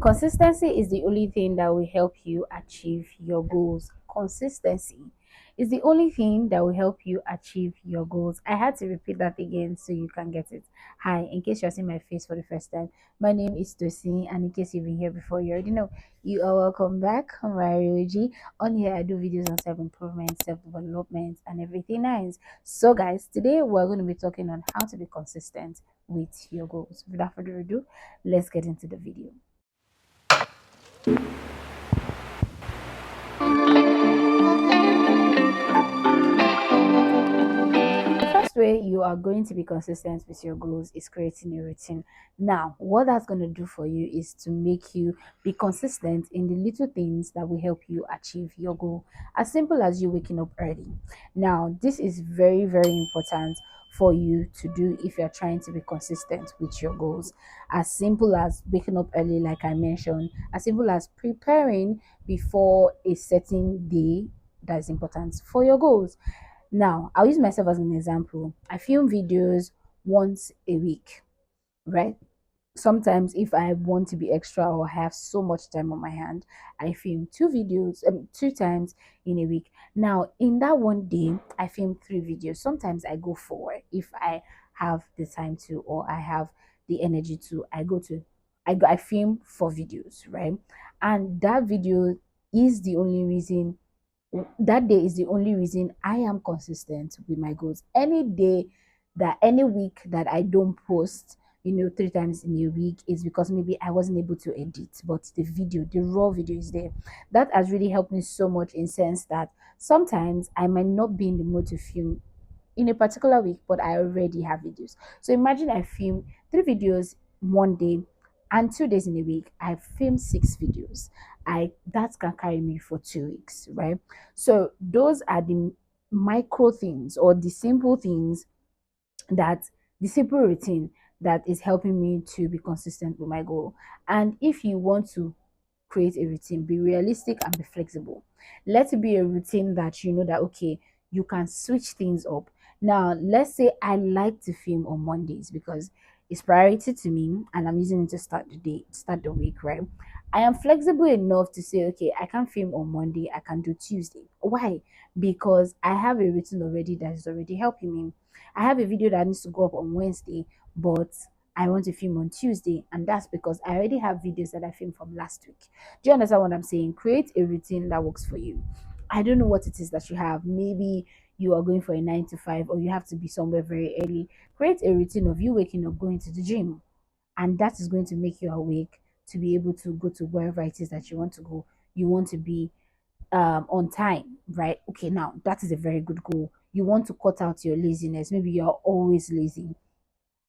Consistency is the only thing that will help you achieve your goals. Consistency is the only thing that will help you achieve your goals. I had to repeat that again so you can get it. Hi, in case you're seeing my face for the first time, my name is Tosi, and in case you've been here before, you already know you are welcome back. I'm Marioji. On here, I do videos on self improvement, self development, and everything nice. So, guys, today we're going to be talking on how to be consistent with your goals. Without further ado, let's get into the video. The first way you are going to be consistent with your goals is creating a routine. Now, what that's going to do for you is to make you be consistent in the little things that will help you achieve your goal. As simple as you waking up early. Now, this is very, very important for you to do if you're trying to be consistent with your goals. As simple as waking up early, like I mentioned, as simple as preparing before a certain day that is important for your goals. Now, I'll use myself as an example. I film videos once a week, right? Sometimes, if I want to be extra or have so much time on my hand, I film two videos, two times in a week. Now, in that one day, I film three videos. Sometimes I go four if I have the time to, or I have the energy to. I film four videos, right? And that video is the only reason that day is the only reason I am consistent with my goals. Any day any week that I don't post, three times in a week is because maybe I wasn't able to edit, but the raw video is there. That has really helped me so much in sense that sometimes I might not be in the mood to film in a particular week, but I already have videos. So imagine I film three videos one day and 2 days in a week. I film six videos. I that can carry me for 2 weeks, right? So those are the micro things or the simple things that the simple routine that is helping me to be consistent with my goal. And if you want to create a routine, be realistic and be flexible. Let it be a routine that you know that okay, you can switch things up. Now, let's say I like to film on Mondays because it's priority to me and I'm using it to start the day, start the week, right? I am flexible enough to say, okay, I can film on Monday, I can do Tuesday. Why? Because I have a routine already that is already helping me. I have a video that needs to go up on Wednesday, but I want to film on Tuesday, and that's because I already have videos that I filmed from last week. Do you understand what I'm saying? Create a routine that works for you. I don't know what it is that you have. Maybe you are going for a 9 to 5, or you have to be somewhere very early. Create a routine of you waking up, going to the gym, and that is going to make you awake to be able to go to wherever it is that you want to go. You want to be on time, right? Okay, now that is a very good goal. You want to cut out your laziness. Maybe you're always lazy,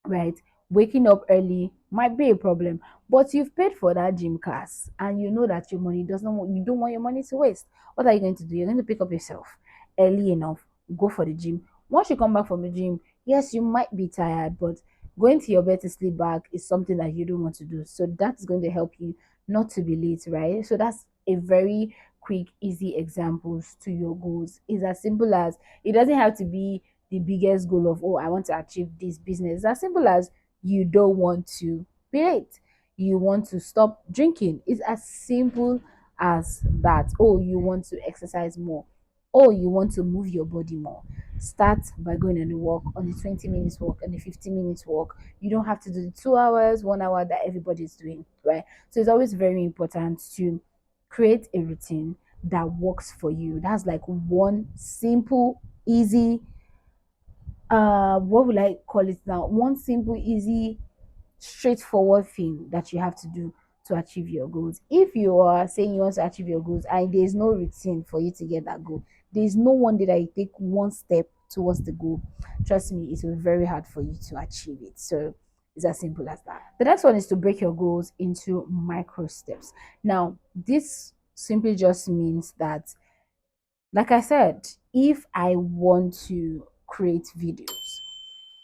right? Waking up early might be a problem, but you've paid for that gym class and you know that your money does not want, you don't want your money to waste. What are you going to do? You're going to pick up yourself early enough, go for the gym. Once you come back from the gym, yes, you might be tired, but going to your bed to sleep back is something that you don't want to do. So that's going to help you not to be late, right? So that's a very quick, easy examples to your goals. It's as simple as it doesn't have to be the biggest goal of, oh, I want to achieve this business. It's as simple as you don't want to be late, you want to stop drinking. It's as simple as that. Oh, you want to exercise more, oh, you want to move your body more. Start by going on a walk, on a 20 minutes walk, on a 15 minutes walk. You don't have to do the 2 hours, 1 hour that everybody's doing, right? So it's always very important to create a routine that works for you. That's like one simple, easy, what will I call it now? One simple, easy, straightforward thing that you have to do to achieve your goals. If you are saying you want to achieve your goals and there's no routine for you to get that goal, there's no one day that you take one step towards the goal. Trust me, it will be very hard for you to achieve it. So it's as simple as that. The next one is to break your goals into micro steps. Now, this simply just means that, like I said, if I want to create videos,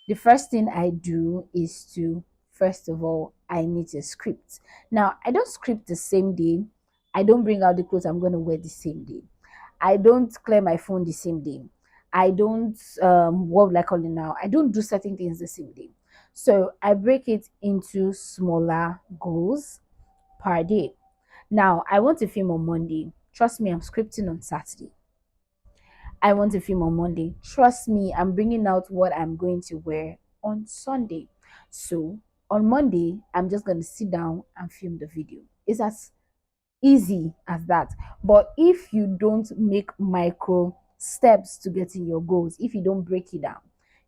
the first thing I do is to, first of all, I need a script. Now, I don't script the same day. I don't bring out the clothes I'm going to wear the same day. I don't clear my phone the same day. I don't, what will I call it now? I don't do certain things the same day. So I break it into smaller goals per day. Now, I want to film on Monday. Trust me, I'm scripting on Saturday. I want to film on Monday. Trust me, I'm bringing out what I'm going to wear on Sunday. So on Monday, I'm just going to sit down and film the video. It's as easy as that. But if you don't make micro steps to getting your goals, if you don't break it down,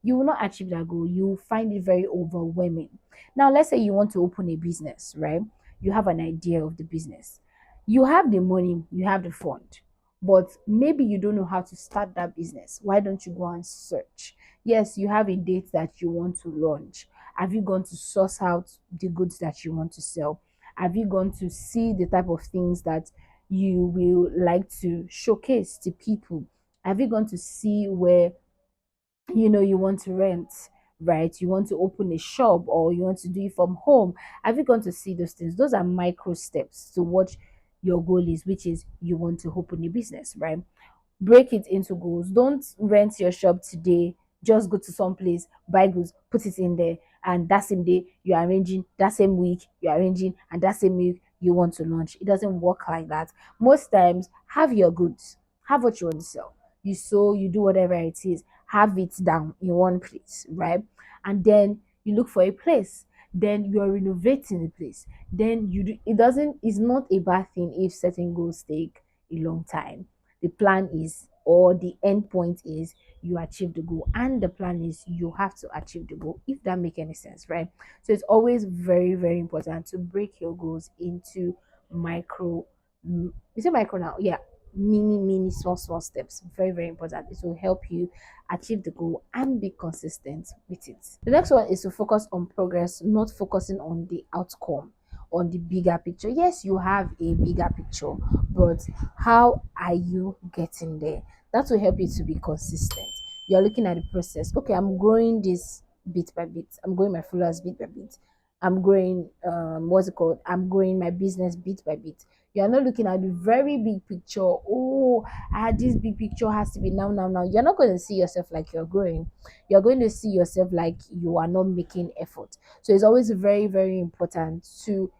you will not achieve that goal. You will find it very overwhelming. Now, let's say you want to open a business, right? You have an idea of the business. You have the money, you have the fund, but maybe you don't know how to start that business. Why don't you go and search? Yes, you have a date that you want to launch. Have you gone to source out the goods that you want to sell? Have you gone to see the type of things that you will like to showcase to people? Have you gone to see where you want to rent, right? You want to open a shop or you want to do it from home? Have you gone to see those things? Those are micro steps to what your goal is, which is you want to open a business, right? Break it into goals. Don't rent your shop today. Just go to some place, buy goods, put it in there, and that same day you're arranging, that same week you're arranging, and that same week you want to launch. It doesn't work like that. Most times, have your goods, have what you want to sell. You sew, you do whatever it is, have it down in one place, right? And then you look for a place. Then you're renovating the place. Then you do, it doesn't, it's not a bad thing if setting goals take a long time. The plan is, or the end point is, you achieve the goal, and the plan is you have to achieve the goal, if that make any sense, right? So it's always very, very important to break your goals into micro, is it micro now? Yeah, mini small steps. Very, very important. It will help you achieve the goal and be consistent with it. The next one is to focus on progress, not focusing on the outcome, on the bigger picture. Yes, you have a bigger picture, but how are you getting there? That will help you to be consistent. You're looking at the process. Okay, I'm growing this bit by bit. I'm growing my followers bit by bit. I'm growing, what's it called? I'm growing my business bit by bit. You're not looking at the very big picture. Oh, this big picture has to be now, now, now. You're not going to see yourself like you're growing. You're going to see yourself like you are not making effort. So it's always very, very important to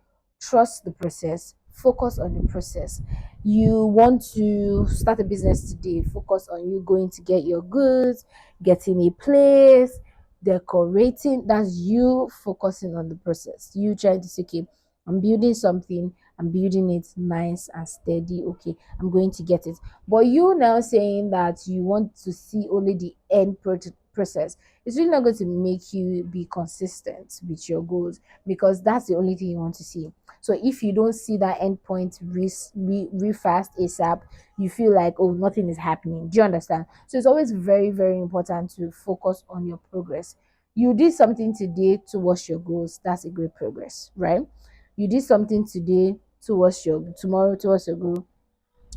trust the process, focus on the process. You want to start a business today, focus on you going to get your goods, getting a place, decorating. That's you focusing on the process. You trying to say, okay, I'm building something, I'm building it nice and steady. Okay, I'm going to get it. But you now saying that you want to see only the process, it's really not going to make you be consistent with your goals, because that's the only thing you want to see. So if you don't see that end point re fast ASAP, you feel like, oh, nothing is happening. Do you understand? So it's always very, very important to focus on your progress. You did something today towards your goals. That's a great progress, right? You did something today towards your tomorrow towards your goal.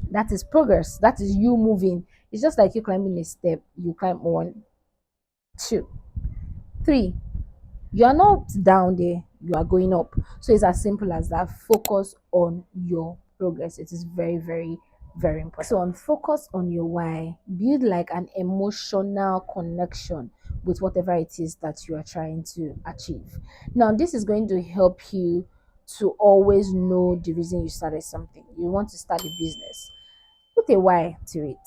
That is progress. That is you moving. It's just like you climbing a step. You climb one, two, three. You are not down there, you are going up. So it's as simple as that. Focus on your progress. It is very, very, very important. So on focus on your why, build like an emotional connection with whatever it is that you are trying to achieve. Now this is going to help you to always know the reason you started something. You want to start a business, put a why to it.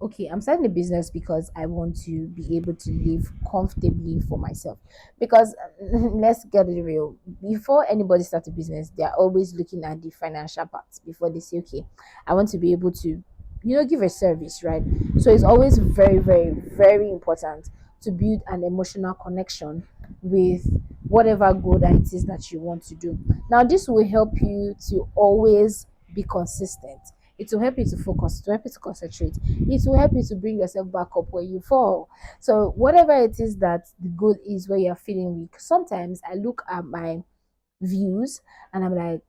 Okay, I'm starting a business because I want to be able to live comfortably for myself. Because let's get it real, before anybody starts a business, they're always looking at the financial parts before they say, okay, I want to be able to, give a service, right? So it's always very, very, very important to build an emotional connection with whatever goal that it is that you want to do. Now, this will help you to always be consistent. It will help you to focus, it will help you to concentrate, it will help you to bring yourself back up where you fall. So whatever it is that the goal is, where you're feeling weak, sometimes I look at my views and I'm like,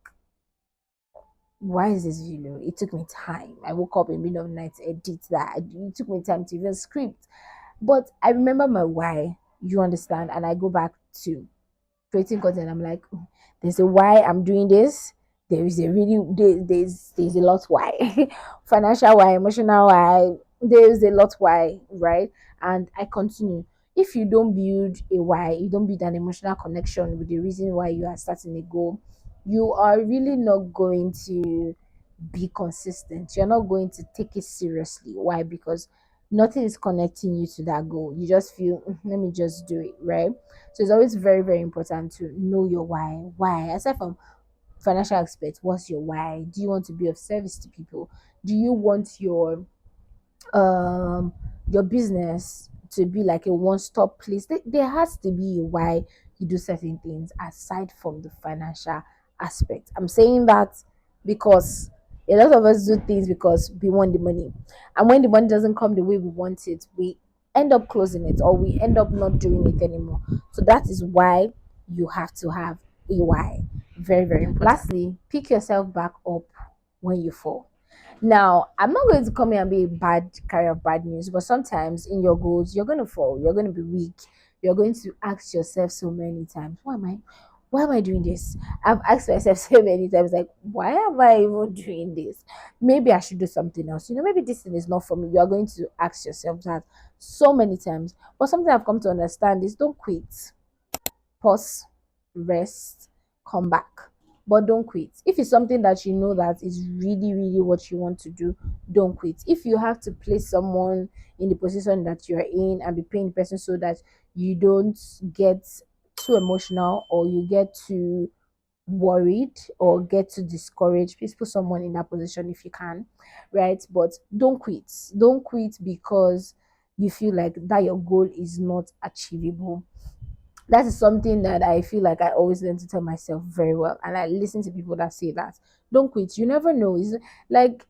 why is this video? It took me time. I woke up in the middle of the night to edit that. It took me time to even script. But I remember my why, you understand, and I go back to creating content. I'm like, there's a why I'm doing this. There is a really there's a lot why. Financial why, emotional why, there's a lot why, right? And I continue. If you don't build a why, you don't build an emotional connection with the reason why you are starting a goal, you are really not going to be consistent. You're not going to take it seriously. Why? Because nothing is connecting you to that goal. You just feel, let me just do it, right? So it's always very, very important to know your why. Why? Aside from financial aspect, what's your why? Do you want to be of service to people? Do you want um your business to be like a one-stop place? There has to be a why you do certain things aside from the financial aspect. I'm saying that because a lot of us do things because we want the money, and when the money doesn't come the way we want it, we end up closing it, or we end up not doing it anymore. So that is why you have to have a why. Very, very important. Lastly, pick yourself back up when you fall. Now, I'm not going to come here and be a bad carrier of bad news, but sometimes in your goals, you're going to fall, you're going to be weak, you're going to ask yourself so many times, why am I doing this? I've asked myself so many times, like, why am I even doing this? Maybe I should do something else. Maybe this thing is not for me. You are going to ask yourself that so many times. But something I've come to understand is don't quit. Pause, rest, come back. But don't quit. If it's something that you know that is really, really what you want to do, don't quit. If you have to place someone in the position that you're in and be paying the person so that you don't get too emotional or you get too worried or get too discouraged, please put someone in that position if you can, right? But don't quit. Don't quit because you feel like that your goal is not achievable. That is something that I feel like I always learn to tell myself very well. And I listen to people that say that. Don't quit. You never know. It's like,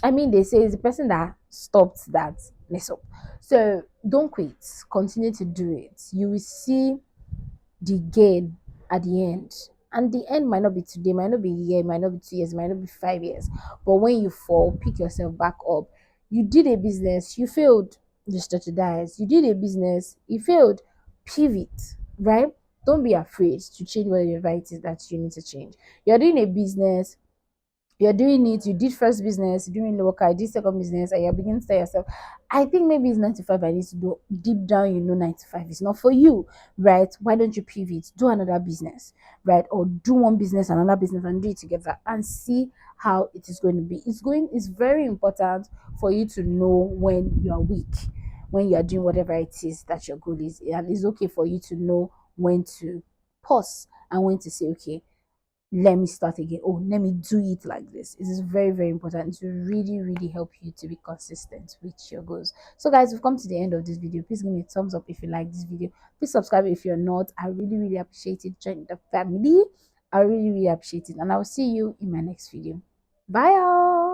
I mean, they say it's the person that stopped that mess up. So don't quit. Continue to do it. You will see the gain at the end. And the end might not be today, might not be a year, might not be 2 years, might not be 5 years. But when you fall, pick yourself back up. You did a business, you failed, you strategize. You did a business, you failed, pivot, right? Don't be afraid to change whatever it is that you need to change. You're doing a business, you're doing it, you did first business, you're doing local, you did second business, and you're beginning to tell yourself, I think maybe it's 95 I need to do. Deep down, 95 is not for you, right? Why don't you pivot, do another business, right? Or do one business, another business, and do it together and see how it is going to be. It's very important for you to know when you are weak, when you are doing whatever it is that your goal is. And it's okay for you to know when to pause and when to say, okay, let me start again. Oh, let me do it like this. It is very, very important to really, really help you to be consistent with your goals. So, guys, we've come to the end of this video. Please give me a thumbs up if you like this video. Please subscribe if you're not. I really, really appreciate it. Join the family. I really, really appreciate it. And I will see you in my next video. Bye, all.